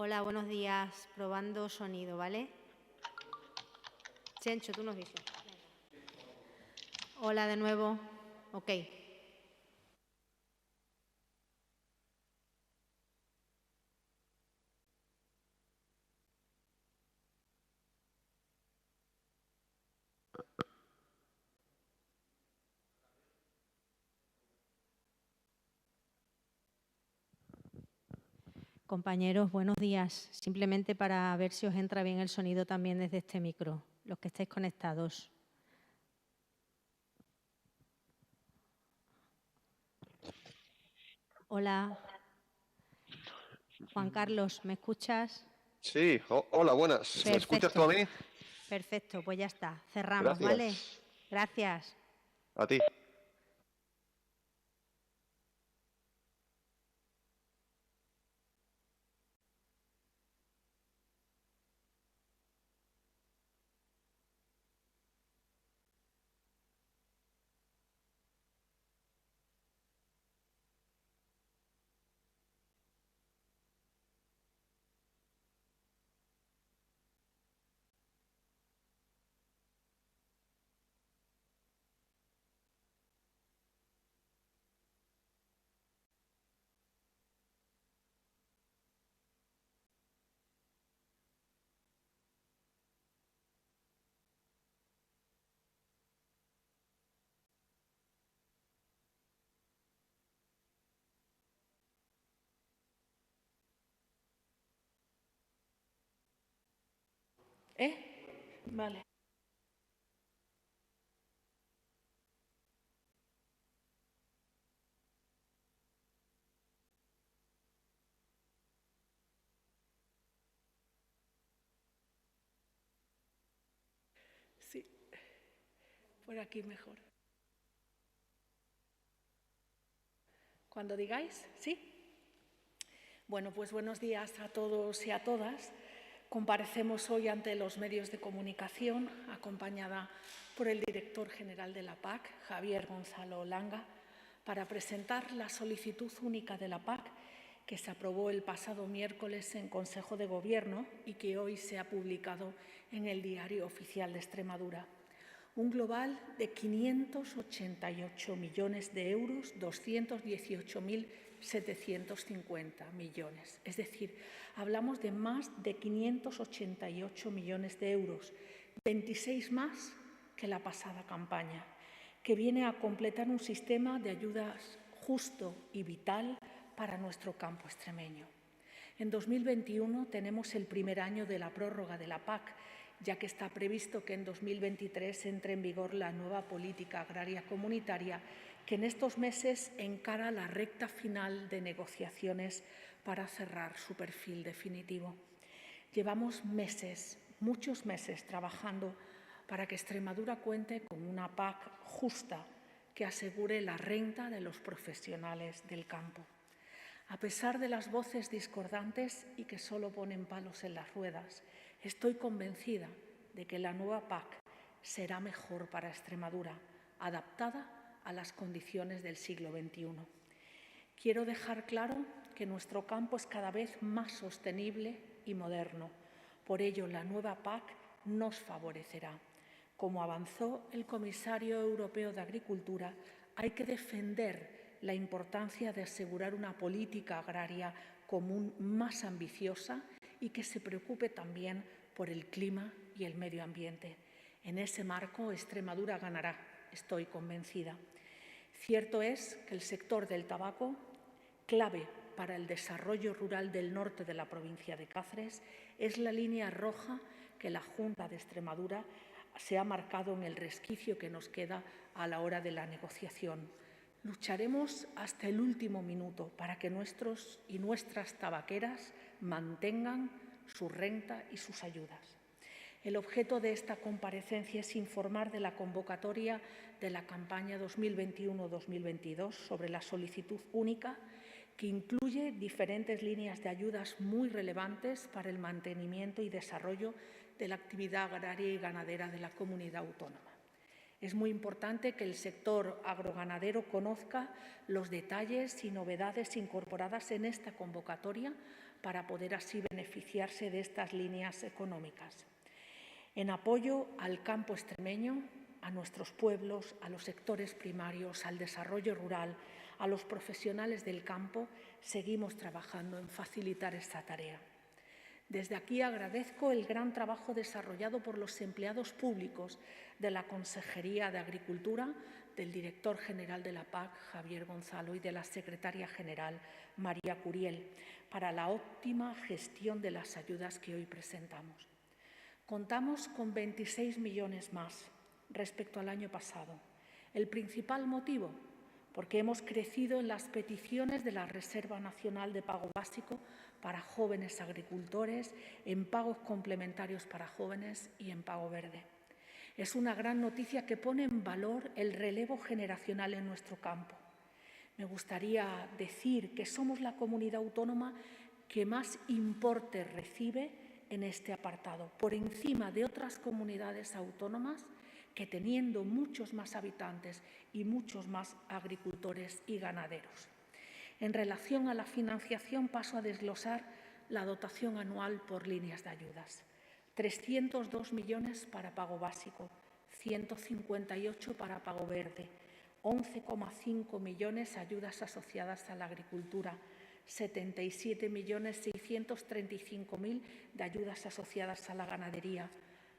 Hola, buenos días. Probando sonido, ¿vale? Chencho, tú nos dices. Hola de nuevo. Ok. Compañeros, buenos días. Simplemente para ver si os entra bien el sonido también desde este micro, los que estéis conectados. Hola. Juan Carlos, ¿me escuchas? Sí, hola, buenas. ¿Me escuchas tú a Perfecto. mí? Perfecto, pues ya está. Cerramos, ¿vale? Gracias. Gracias. A ti. Vale. Sí, por aquí mejor. Cuando digáis, ¿sí? Bueno, pues buenos días a todos y a todas. Comparecemos hoy ante los medios de comunicación, acompañada por el director general de la PAC, Javier Gonzalo Langa, para presentar la solicitud única de la PAC que se aprobó el pasado miércoles en Consejo de Gobierno y que hoy se ha publicado en el Diario Oficial de Extremadura. Un global de 588 millones de euros, 218.750 millones. Es decir, hablamos de más de 588 millones de euros, 26 más que la pasada campaña, que viene a completar un sistema de ayudas justo y vital para nuestro campo extremeño. En 2021 tenemos el primer año de la prórroga de la PAC, ya que está previsto que en 2023 entre en vigor la nueva política agraria comunitaria, que en estos meses encara la recta final de negociaciones para cerrar su perfil definitivo. Llevamos meses, muchos meses, trabajando para que Extremadura cuente con una PAC justa que asegure la renta de los profesionales del campo. A pesar de las voces discordantes y que solo ponen palos en las ruedas, estoy convencida de que la nueva PAC será mejor para Extremadura, adaptada a las condiciones del siglo XXI. Quiero dejar claro que nuestro campo es cada vez más sostenible y moderno. Por ello, la nueva PAC nos favorecerá. Como avanzó el comisario europeo de Agricultura, hay que defender la importancia de asegurar una política agraria común más ambiciosa y que se preocupe también por el clima y el medio ambiente. En ese marco, Extremadura ganará, estoy convencida. Cierto es que el sector del tabaco, clave para el desarrollo rural del norte de la provincia de Cáceres, es la línea roja que la Junta de Extremadura se ha marcado en el resquicio que nos queda a la hora de la negociación. Lucharemos hasta el último minuto para que nuestros y nuestras tabaqueras mantengan su renta y sus ayudas. El objeto de esta comparecencia es informar de la convocatoria de la campaña 2021-2022 sobre la solicitud única, que incluye diferentes líneas de ayudas muy relevantes para el mantenimiento y desarrollo de la actividad agraria y ganadera de la comunidad autónoma. Es muy importante que el sector agroganadero conozca los detalles y novedades incorporadas en esta convocatoria para poder así beneficiarse de estas líneas económicas. En apoyo al campo extremeño, a nuestros pueblos, a los sectores primarios, al desarrollo rural, a los profesionales del campo, seguimos trabajando en facilitar esta tarea. Desde aquí agradezco el gran trabajo desarrollado por los empleados públicos de la Consejería de Agricultura, del director general de la PAC, Javier Gonzalo, y de la secretaria general, María Curiel, para la óptima gestión de las ayudas que hoy presentamos. Contamos con 26 millones más respecto al año pasado. El principal motivo, porque hemos crecido en las peticiones de la Reserva Nacional de Pago Básico para jóvenes agricultores, en pagos complementarios para jóvenes y en pago verde. Es una gran noticia que pone en valor el relevo generacional en nuestro campo. Me gustaría decir que somos la comunidad autónoma que más importe recibe en este apartado, por encima de otras comunidades autónomas que, teniendo muchos más habitantes y muchos más agricultores y ganaderos. En relación a la financiación, paso a desglosar la dotación anual por líneas de ayudas. 302 millones para pago básico, 158 para pago verde, 11,5 millones ayudas asociadas a la agricultura, 77.635.000 de ayudas asociadas a la ganadería,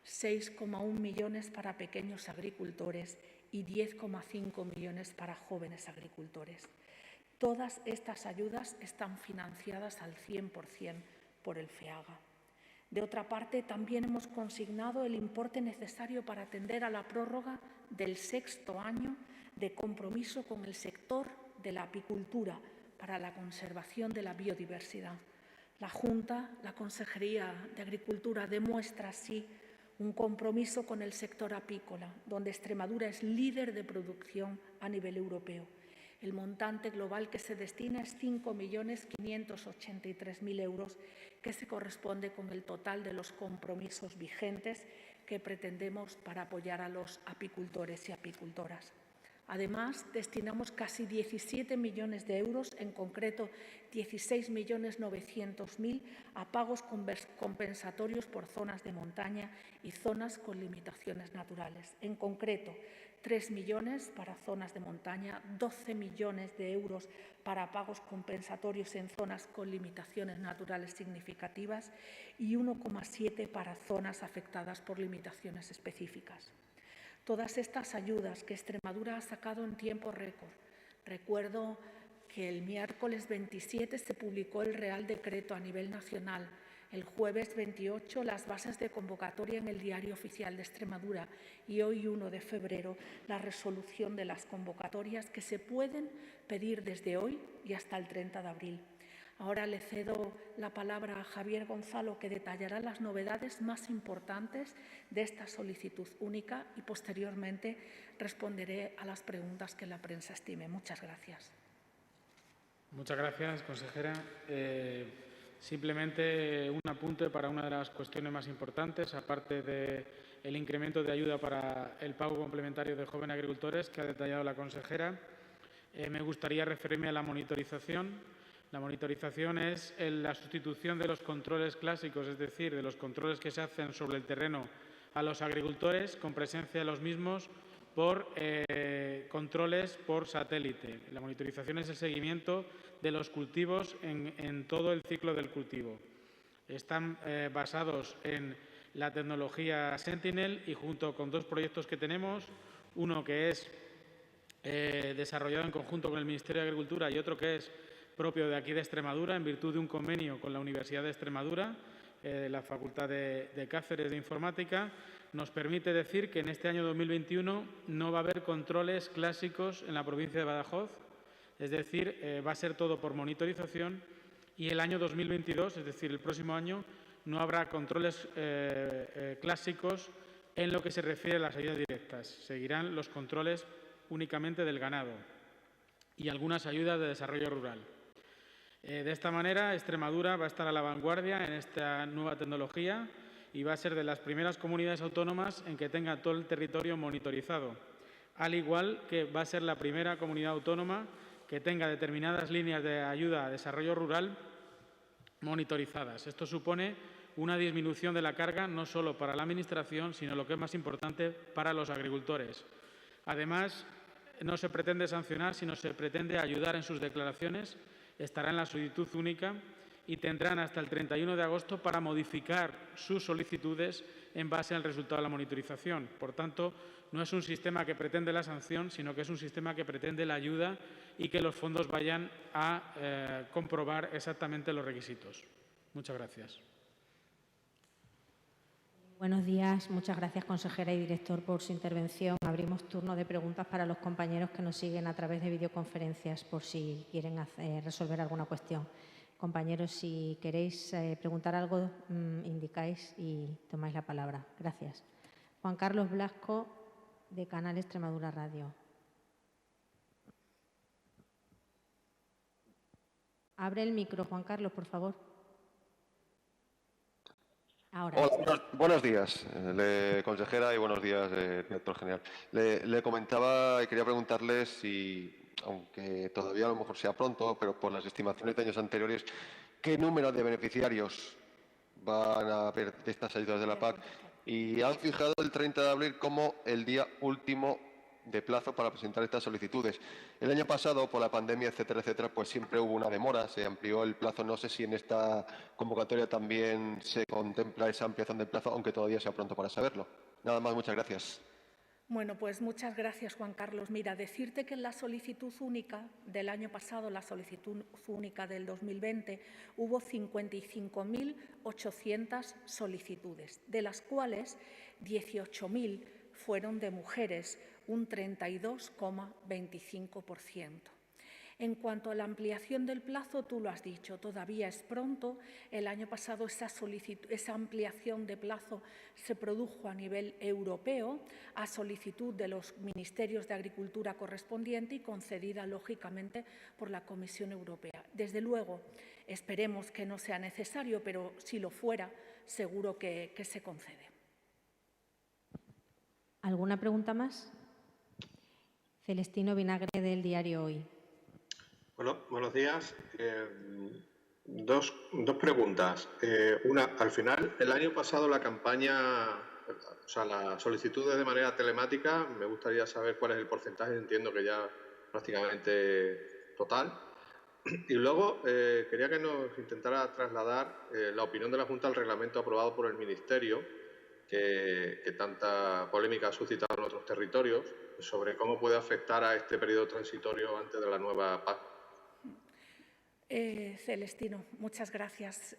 6,1 millones para pequeños agricultores y 10,5 millones para jóvenes agricultores. Todas estas ayudas están financiadas al 100% por el FEAGA. De otra parte, también hemos consignado el importe necesario para atender a la prórroga del 6º año de compromiso con el sector de la apicultura para la conservación de la biodiversidad. La Junta, la Consejería de Agricultura, demuestra así un compromiso con el sector apícola, donde Extremadura es líder de producción a nivel europeo. El montante global que se destina es 5.583.000 euros, que se corresponde con el total de los compromisos vigentes que pretendemos para apoyar a los apicultores y apicultoras. Además, destinamos casi 17 millones de euros, en concreto 16.900.000, a pagos compensatorios por zonas de montaña y zonas con limitaciones naturales. En concreto, 3 millones para zonas de montaña, 12 millones de euros para pagos compensatorios en zonas con limitaciones naturales significativas y 1,7 para zonas afectadas por limitaciones específicas. Todas estas ayudas que Extremadura ha sacado en tiempo récord. Recuerdo que el miércoles 27 se publicó el Real Decreto a nivel nacional. El jueves 28 las bases de convocatoria en el Diario Oficial de Extremadura y hoy 1 de febrero la resolución de las convocatorias que se pueden pedir desde hoy y hasta el 30 de abril. Ahora le cedo la palabra a Javier Gonzalo, que detallará las novedades más importantes de esta solicitud única y posteriormente responderé a las preguntas que la prensa estime. Muchas gracias. Muchas gracias, consejera. Simplemente un apunte para una de las cuestiones más importantes, aparte del incremento de ayuda para el pago complementario de jóvenes agricultores que ha detallado la consejera. Me gustaría referirme a la monitorización. La monitorización es la sustitución de los controles clásicos, es decir, de los controles que se hacen sobre el terreno a los agricultores con presencia de los mismos por controles por satélite. La monitorización es el seguimiento de los cultivos en todo el ciclo del cultivo. Están basados en la tecnología Sentinel y junto con dos proyectos que tenemos, uno que es desarrollado en conjunto con el Ministerio de Agricultura y otro que es propio de aquí de Extremadura, en virtud de un convenio con la Universidad de Extremadura, la Facultad de Cáceres de Informática, nos permite decir que en este año 2021 no va a haber controles clásicos en la provincia de Badajoz, es decir, va a ser todo por monitorización y el año 2022, es decir, el próximo año, no habrá controles clásicos en lo que se refiere a las ayudas directas. Seguirán los controles únicamente del ganado y algunas ayudas de desarrollo rural. De esta manera, Extremadura va a estar a la vanguardia en esta nueva tecnología y va a ser de las primeras comunidades autónomas en que tenga todo el territorio monitorizado. al igual que va a ser la primera comunidad autónoma que tenga determinadas líneas de ayuda a desarrollo rural monitorizadas. Esto supone una disminución de la carga no solo para la Administración, sino, lo que es más importante, para los agricultores. Además, no se pretende sancionar, sino se pretende ayudar en sus declaraciones. Estará en la solicitud única y tendrán hasta el 31 de agosto para modificar sus solicitudes en base al resultado de la monitorización. Por tanto, no es un sistema que pretende la sanción, sino que es un sistema que pretende la ayuda y que los fondos vayan a comprobar exactamente los requisitos. Muchas gracias. Buenos días. Muchas gracias, consejera y director, por su intervención. Abrimos turno de preguntas para los compañeros que nos siguen a través de videoconferencias, por si quieren resolver alguna cuestión. Compañeros, si queréis preguntar algo, indicáis y tomáis la palabra. Gracias. Juan Carlos Blasco, de Canal Extremadura Radio. Abre el micro, Juan Carlos, por favor. Ahora. Hola, buenos días, consejera, y buenos días, director general. Le comentaba y quería preguntarle si, aunque todavía a lo mejor sea pronto, pero por las estimaciones de años anteriores, ¿qué número de beneficiarios van a haber de estas ayudas de la PAC? Y han fijado el 30 de abril como el día último de plazo para presentar estas solicitudes. El año pasado, por la pandemia, etcétera, etcétera, pues siempre hubo una demora, se amplió el plazo. No sé si en esta convocatoria también se contempla esa ampliación del plazo, aunque todavía sea pronto para saberlo. Nada más, muchas gracias. Bueno, pues muchas gracias, Juan Carlos. Mira, decirte que en la solicitud única del año pasado, la solicitud única del 2020, hubo 55.800 solicitudes, de las cuales 18.000 fueron de mujeres, un 32,25%. En cuanto a la ampliación del plazo, tú lo has dicho, todavía es pronto. El año pasado esa ampliación de plazo se produjo a nivel europeo a solicitud de los ministerios de Agricultura correspondiente y concedida, lógicamente, por la Comisión Europea. Desde luego, esperemos que no sea necesario, pero si lo fuera, seguro que se concede. ¿Alguna pregunta más? Celestino Vinagre, del diario Hoy. Bueno, buenos días. Dos preguntas. Una, al final, el año pasado la campaña, o sea, las solicitudes de manera telemática, me gustaría saber cuál es el porcentaje, entiendo que ya prácticamente total. Y luego quería que nos intentara trasladar la opinión de la Junta al reglamento aprobado por el Ministerio, que tanta polémica ha suscitado en otros territorios, sobre cómo puede afectar a este periodo transitorio antes de la nueva PAC. Celestino, muchas gracias.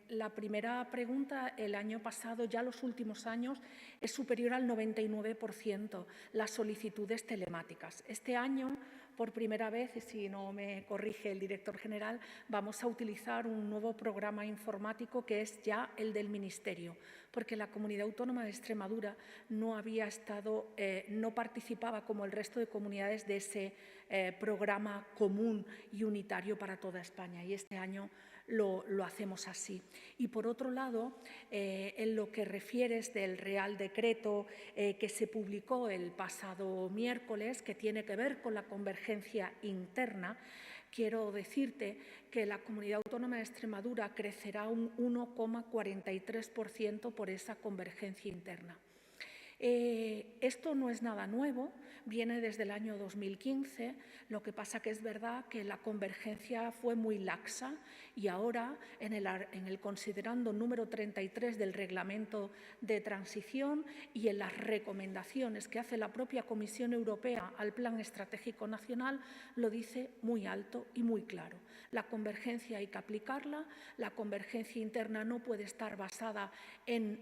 La primera pregunta, el año pasado, ya los últimos años, es superior al 99% las solicitudes telemáticas. Este año, por primera vez, y si no me corrige el director general, vamos a utilizar un nuevo programa informático que es ya el del Ministerio, porque la Comunidad Autónoma de Extremadura no había estado, no participaba como el resto de comunidades de ese programa común y unitario para toda España, y este año lo hacemos así. Y por otro lado, en lo que refieres del Real Decreto que se publicó el pasado miércoles, que tiene que ver con la convergencia interna, quiero decirte que la Comunidad Autónoma de Extremadura crecerá un 1,43% por esa convergencia interna. Esto no es nada nuevo, viene desde el año 2015, lo que pasa que es verdad que la convergencia fue muy laxa y ahora en el considerando número 33 del Reglamento de Transición y en las recomendaciones que hace la propia Comisión Europea al Plan Estratégico Nacional lo dice muy alto y muy claro. La convergencia hay que aplicarla, la convergencia interna no puede estar basada en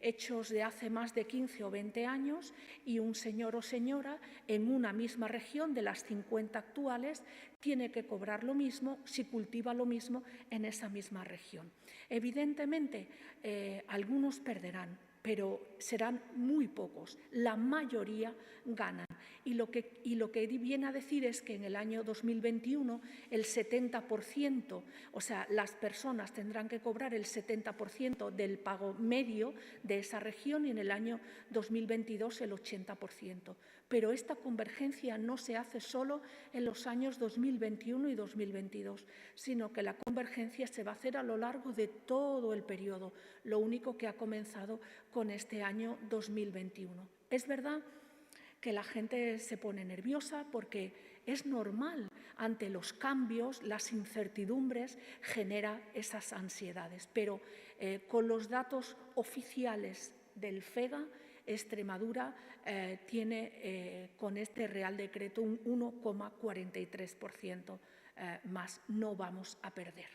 hechos de hace más de 15 o 20 años y un señor o señora en una misma región de las 50 actuales tiene que cobrar lo mismo si cultiva lo mismo en esa misma región. Evidentemente, algunos perderán, pero serán muy pocos. La mayoría ganan. Y lo que viene a decir es que en el año 2021 el 70%, o sea, las personas tendrán que cobrar el 70% del pago medio de esa región y en el año 2022 el 80%. Pero esta convergencia no se hace solo en los años 2021 y 2022, sino que la convergencia se va a hacer a lo largo de todo el periodo, lo único que ha comenzado con este año 2021. Es verdad que la gente se pone nerviosa porque es normal, ante los cambios, las incertidumbres, genera esas ansiedades. Pero con los datos oficiales del FEGA, Extremadura tiene con este Real Decreto un 1,43% más. No vamos a perder.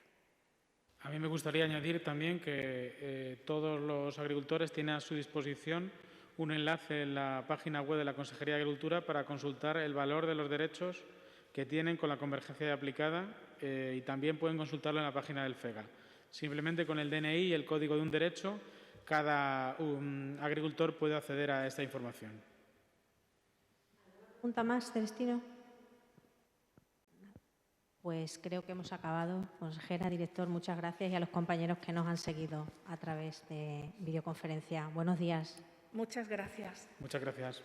A mí me gustaría añadir también que todos los agricultores tienen a su disposición un enlace en la página web de la Consejería de Agricultura para consultar el valor de los derechos que tienen con la convergencia aplicada y también pueden consultarlo en la página del FEGA. Simplemente con el DNI y el código de un derecho, cada agricultor puede acceder a esta información. ¿Pregunta más, Celestino? Pues creo que hemos acabado. Consejera, director, muchas gracias y a los compañeros que nos han seguido a través de videoconferencia. Buenos días. Muchas gracias. Muchas gracias.